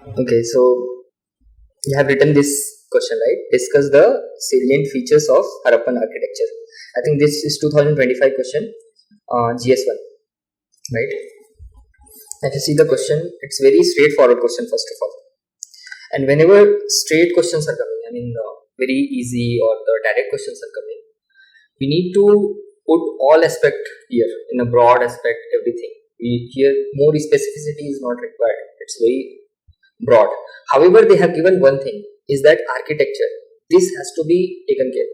Okay, so you have written this question, right? Discuss the salient features of Harappan architecture. I think this is 2025 question, GS1, right? If you see the question, it's very straightforward question first of all. And whenever straight questions are coming, I mean very easy or the direct questions are coming, we need to put all aspect here in a broad aspect, everything. Here more specificity is not required. It's very broad. However, they have given one thing is that architecture. This has to be taken care.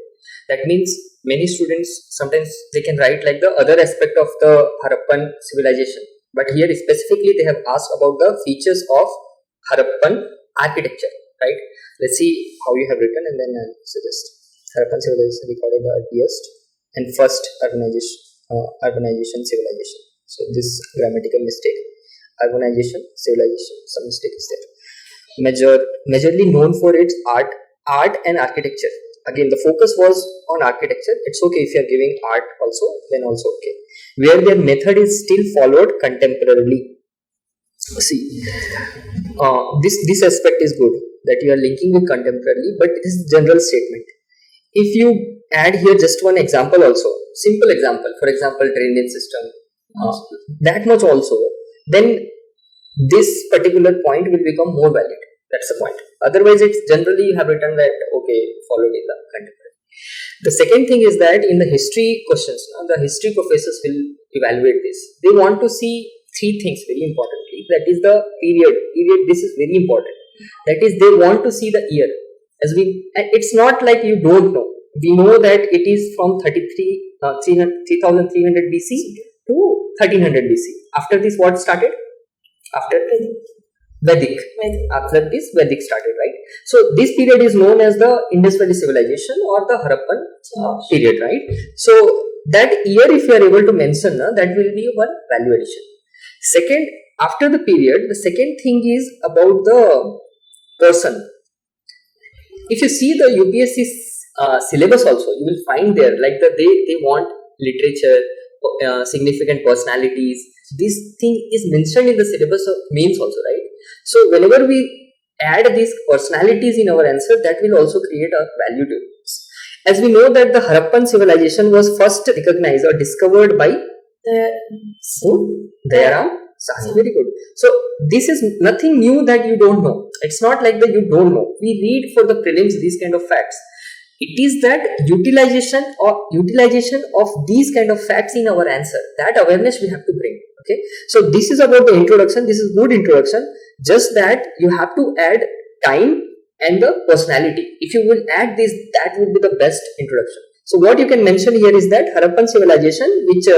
That means many students sometimes they can write like the other aspect of the Harappan civilization, but here specifically they have asked about the features of Harappan architecture. Right? Let's see how you have written, and then I'll suggest. Harappan civilization recorded the earliest and first urbanization civilization. So this grammatical mistake. Urbanization, civilization, some mistake is there. Majorly known for its art and architecture. Again, the focus was on architecture. It's okay if you are giving art also, then also okay. Where their method is still followed contemporarily. See, this aspect is good that you are linking with contemporarily, but this is general statement. If you add here just one example also, simple example, for example, drainage system, that much also, then this particular point will become more valid. That's the point. Otherwise, it's generally you have written that okay, followed in the contemporary. The second thing is that in the history questions, the history professors will evaluate this. They want to see three things very importantly. That is the period. This is very important. That is, they want to see the year. It's not like you don't know. We know that it is from 3300 BC to 1300 BC. After this, what started? After Vedic. After this, Vedic started, right? So this period is known as the Indus Valley civilization or the Harappan period, right? So that year, if you are able to mention, that will be one value addition. Second, after the period, the second thing is about the person. If you see the UPSC syllabus also, you will find there like they want literature, significant personalities. This thing is mentioned in the syllabus of mains also, right? So whenever we add these personalities in our answer, that will also create a value to it. As we know that the Harappan civilization was first recognized or discovered by Dayaram Sahni. Very good. So this is nothing new that you don't know. It's not like that you don't know. We read for the prelims these kind of facts. It is that utilization of these kind of facts in our answer. That awareness we have to bring. Okay. So this is about the introduction. This is good introduction. Just that you have to add time and the personality. If you will add this, that would be the best introduction. So what you can mention here is that Harappan civilization, which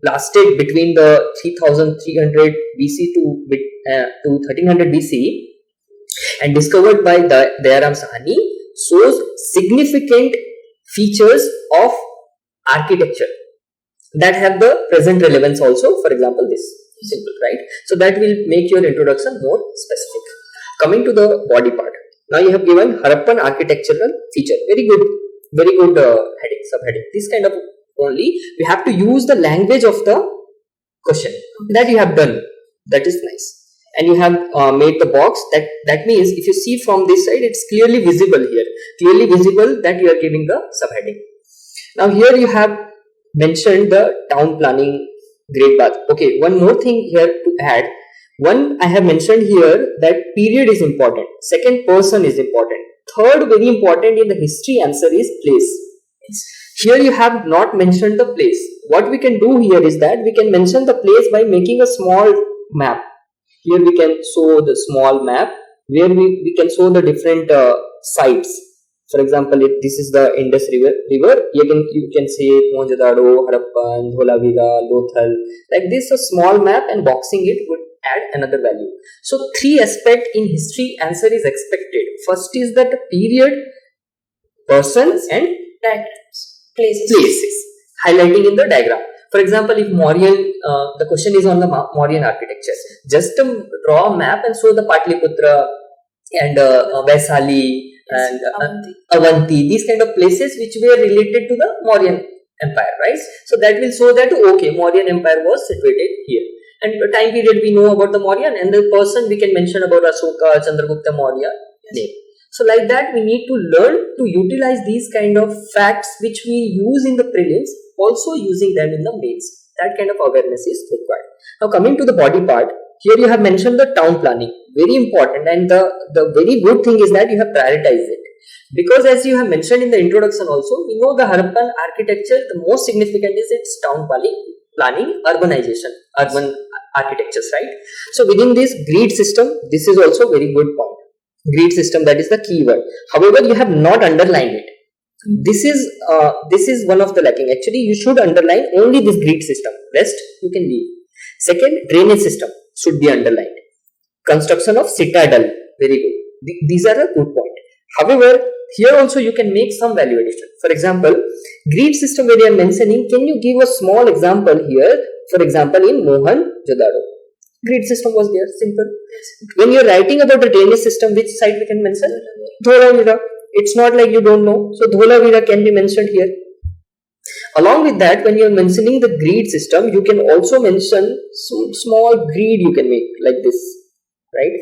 lasted between the 3300 BC to 1300 BC and discovered by Dayaram Sahni, shows significant features of architecture that have the present relevance also. For example, this simple, right? So that will make your introduction more specific. Coming to the body part. Now you have given Harappan architectural feature. Very good heading, subheading. This kind of only we have to use the language of the question that you have done. That is nice. And you have made the box. That means if you see from this side, it's clearly visible here. Clearly visible that you are giving the subheading. Now here you have mentioned the town planning, great bath. Okay, one more thing here to add. One, I have mentioned here that period is important. Second, person is important. Third, very important in the history answer is place. Here you have not mentioned the place. What we can do here is that we can mention the place by making a small map. Here we can show the small map where we can show the different sites. For example, if this is the Indus River, you can say Mohenjo-daro, Harappan, Dholavira, Lothal. Like this, a small map and boxing it would add another value. So three aspects in history answer is expected. First is that the period, persons and places. Highlighting in the diagram. For example, if Mauryan, the question is on the Mauryan architecture. Just draw a map and show the Patliputra and Vaisali and Avanti, these kind of places which were related to the Mauryan Empire, right? So that will show that okay, Mauryan Empire was situated here. and the time period we know about the Mauryan, and the person we can mention about Ashoka, Chandragupta Maurya name. So like that, we need to learn to utilize these kind of facts which we use in the prelims, also using them in the mains. That kind of awareness is required. Now coming to the body part, here you have mentioned the town planning, very important, and the very good thing is that you have prioritized it. Because as you have mentioned in the introduction also, we know the Harappan architecture, the most significant is its town planning, urbanization, urban architectures, right? So within this grid system, this is also very good point. Grid system, that is the key word. However, you have not underlined it. This is one of the lacking. Actually, you should underline only this grid system. Rest you can leave. Second, drainage system should be underlined. Construction of citadel, very good. These are a good point. However, here also you can make some value addition. For example, grid system where you are mentioning, can you give a small example here? For example, in Mohan Jodaro, grid system was there, simple. When you are writing about the drainage system, which site we can mention? Dholavira. It's not like you don't know. So Dholavira can be mentioned here. Along with that, when you are mentioning the grid system, you can also mention some small grid you can make like this, right?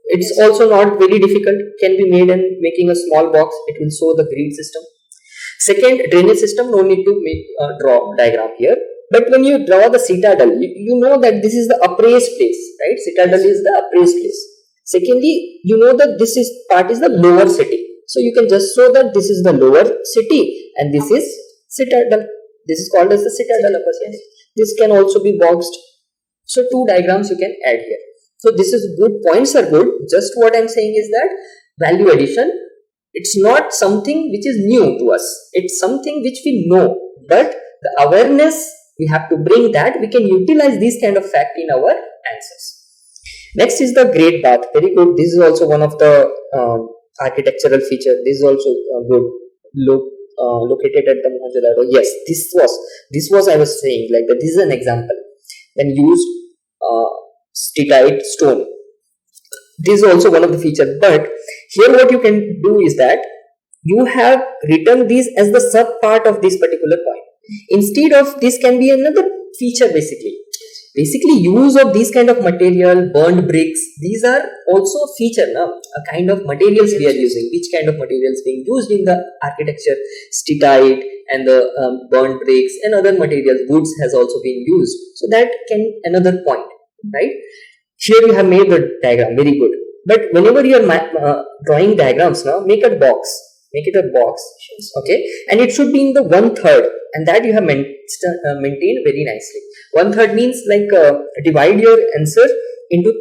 It's also not very difficult, can be made, and making a small box, it will show the grid system. Second, drainage system, no need to make draw diagram here. But when you draw the citadel, you know that this is the appraised place, right? Citadel is the appraised place. Secondly, you know that this is part is the lower city. So you can just show that this is the lower city and this is citadel. This is called as the citadel upper city. This can also be boxed. So 2 diagrams you can add here. So this is good, points are good. Just what I am saying is that value addition, it's not something which is new to us. It's something which we know, but the awareness we have to bring, that we can utilize this kind of fact in our answers. Next is the great bath. Very good. This is also one of the architectural feature. This is also good. Located at the Mohenjo-daro. Yes, this was I was saying, like that. This is an example when used steatite stone. This is also one of the features. But here what you can do is that you have written this as the sub part of this particular point. Instead of this can be another feature basically. Basically, use of these kind of material, burned bricks, these are also a feature, a kind of materials we are using. Which kind of materials being used in the architecture? Steatite and the burned bricks and other materials, woods has also been used. So that can another point, right? Here you have made the diagram, very good. But whenever you are drawing diagrams now, make a box. Make it a box, okay? And it should be in the 1/3, and that you have maintained very nicely. 1/3 means like divide your answer into,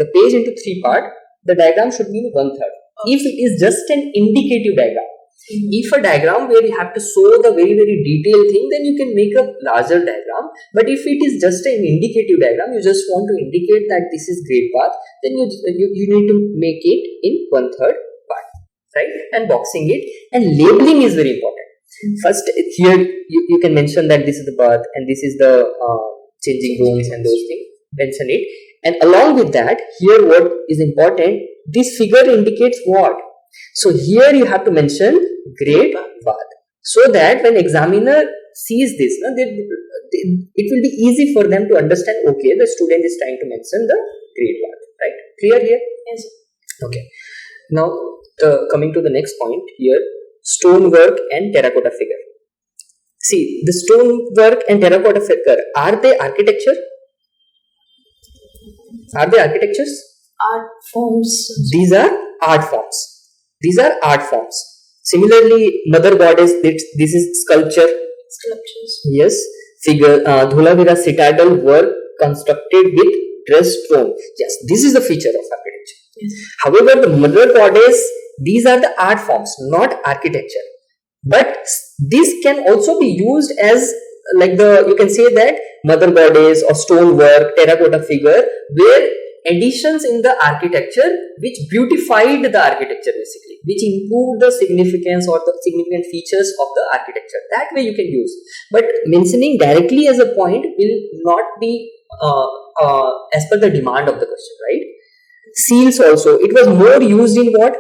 the page into 3 parts. The diagram should be in 1/3. If it is just an indicative diagram, if a diagram where you have to show the very detailed thing, then you can make a larger diagram. But if it is just an indicative diagram, you just want to indicate that this is great path, then you need to make it in 1/3 part, right? And boxing it, and labeling is very important. First, here you can mention that this is the bath and this is the changing rooms and those things. Mention it, and along with that, here what is important, this figure indicates what. So here you have to mention great bath, so that when examiner sees this, it will be easy for them to understand. Okay, the student is trying to mention the great bath, right? Clear here? Yes. Okay. Now coming to the next point here, stonework and terracotta figure. See, the stonework and terracotta figure, are they architecture? Are they architectures? Art forms. These are art forms. These are art forms. Similarly, Mother Goddess, this is sculpture. Sculptures. Yes. Figure, Dholavira citadel were constructed with dressed stone. Yes, this is the feature of architecture. Yes. However, the Mother Goddess, these are the art forms, not architecture. But this can also be used as like you can say that Mother Goddess or stonework, terracotta figure were additions in the architecture which beautified the architecture basically, which improved the significance or the significant features of the architecture. That way you can use. But mentioning directly as a point will not be as per the demand of the question, right? Seals also, it was more used in what?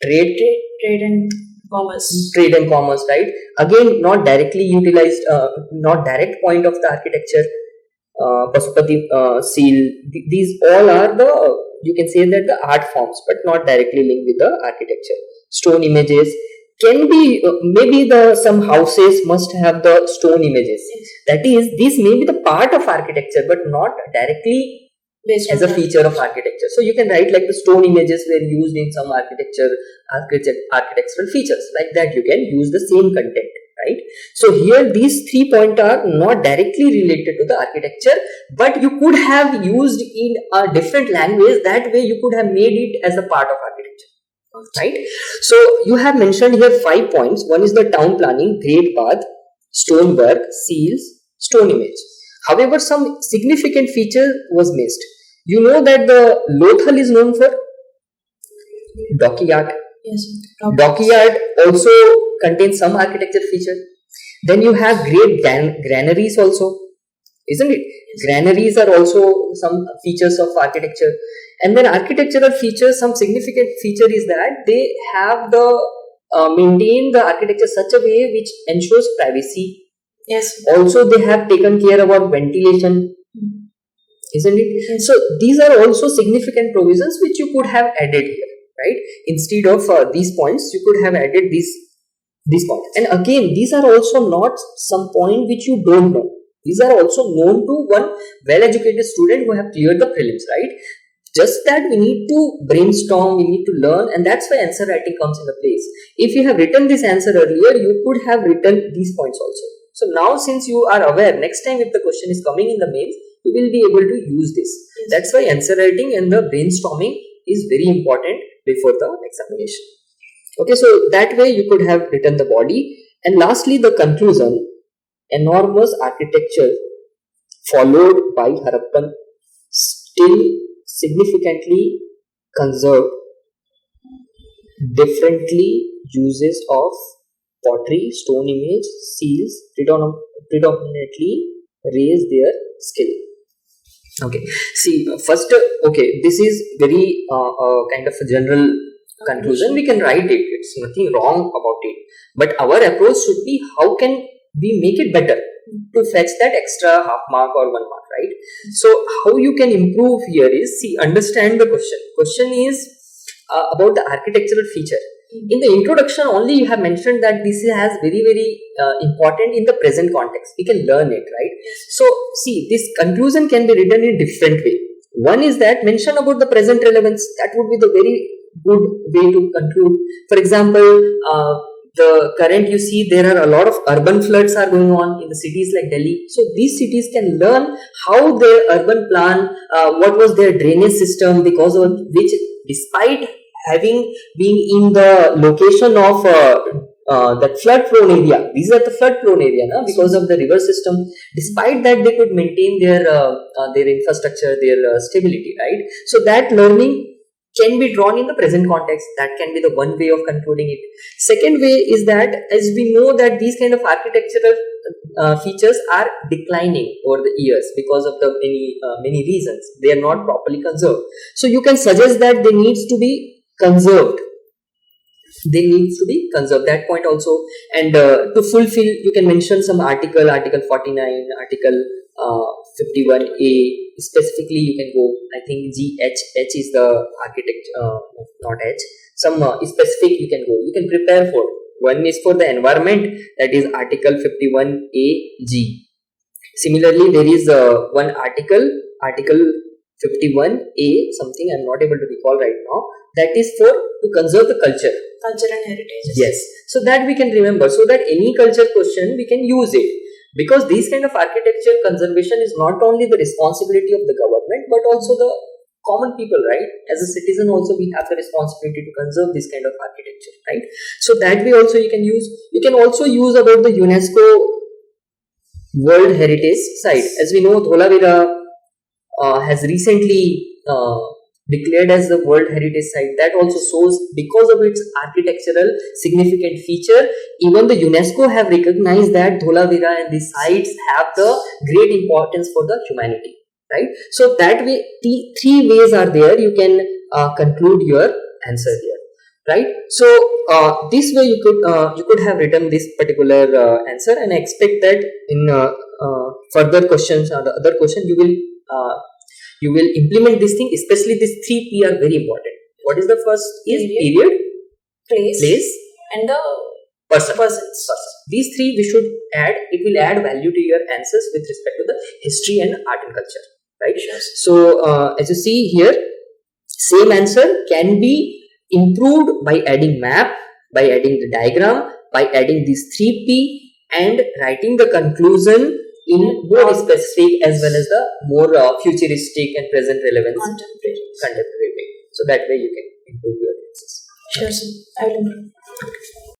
Trade and commerce. Trade and commerce, right? Again, not directly utilized, not direct point of the architecture. Pasupati seal. These all are the, you can say that the art forms, but not directly linked with the architecture. Stone images can be maybe some houses must have the stone images. That is, this may be the part of architecture, but not directly Based as on a that. feature of architecture. So you can write like the stone images were used in some architectural features. Like that, you can use the same content, right? So here these 3 points are not directly related to the architecture, but you could have used in a different language. That way you could have made it as a part of architecture, right? So you have mentioned here 5 points. One is the town planning, great path, stone work, seals, stone image. However, some significant feature was missed. You know that the Lothal is known for dockyard. Yes. Dockyard also contains some architecture feature. Then you have great granaries also, isn't it? Granaries are also some features of architecture. And then architectural features, some significant feature is that they have the maintain the architecture such a way which ensures privacy. Yes. Also, they have taken care about ventilation, isn't it? Yes. So these are also significant provisions which you could have added here, right? Instead of these points, you could have added these points. And again, these are also not some point which you don't know. These are also known to one well-educated student who have cleared the prelims, right? Just that we need to brainstorm, we need to learn, and that's why answer writing comes into place. If you have written this answer earlier, you could have written these points also. So now, since you are aware, next time if the question is coming in the mains, you will be able to use this. Yes. That's why answer writing and the brainstorming is very important before the examination. Okay, so that way you could have written the body. And lastly, the conclusion, enormous architecture followed by Harappan, still significantly conserved, differently uses of pottery, stone image, seals predominantly raise their skill. Okay, see, first, okay, this is very kind of a general conclusion. We can write it, it's nothing wrong about it, but our approach should be how can we make it better to fetch that extra half mark or 1 mark, right? So how you can improve here is, see, understand the question is about the architectural feature. In the introduction only you have mentioned that this has very important in the present context. We can learn it, right? So see, this conclusion can be written in different way. One is that mention about the present relevance. That would be the very good way to conclude. For example, the current, you see there are a lot of urban floods are going on in the cities like Delhi. So these cities can learn how their urban plan, what was their drainage system, because of which, despite having been in the location of that flood prone area, these are the flood prone area, because of the river system, despite that they could maintain their infrastructure, their stability, right? So that learning can be drawn in the present context. That can be the one way of concluding it. Second way is that, as we know that these kind of architectural features are declining over the years because of the many reasons. They are not properly conserved. So you can suggest that they needs to be conserved. That point also. And to fulfill, you can mention some article 49, article 51A. Specifically, you can go, I think H is the architect, not H. Some specific you can go. You can prepare for. One is for the environment, that is article 51AG. Similarly, there is one article 51A something, I am not able to recall right now, that is for to conserve the culture and heritage. Yes, so that we can remember, so that any culture question we can use it, because this kind of architecture conservation is not only the responsibility of the government but also the common people, right? As a citizen also we have the responsibility to conserve this kind of architecture, right? So that way also you can use. You can also use about the UNESCO World Heritage Site. As we know, Dholavira has recently declared as the World Heritage Site. That also shows, because of its architectural significant feature, even the UNESCO have recognized that Dholavira and these sites have the great importance for the humanity, right? So that way, three ways are there. You can conclude your answer here. right? So this way you could have written this particular answer, and I expect that in further questions or the other question you will implement this thing, especially these 3P are very important. What is the first? Is period, place and the persons. These three we should add. It will add value to your answers with respect to the history and art and culture, right? So as you see here, same answer can be improved by adding map, by adding the diagram, by adding these 3P, and writing the conclusion in more specific as well as the more futuristic and present relevance contemporary way. So that way you can improve your answers. Sure, sir. I will improve.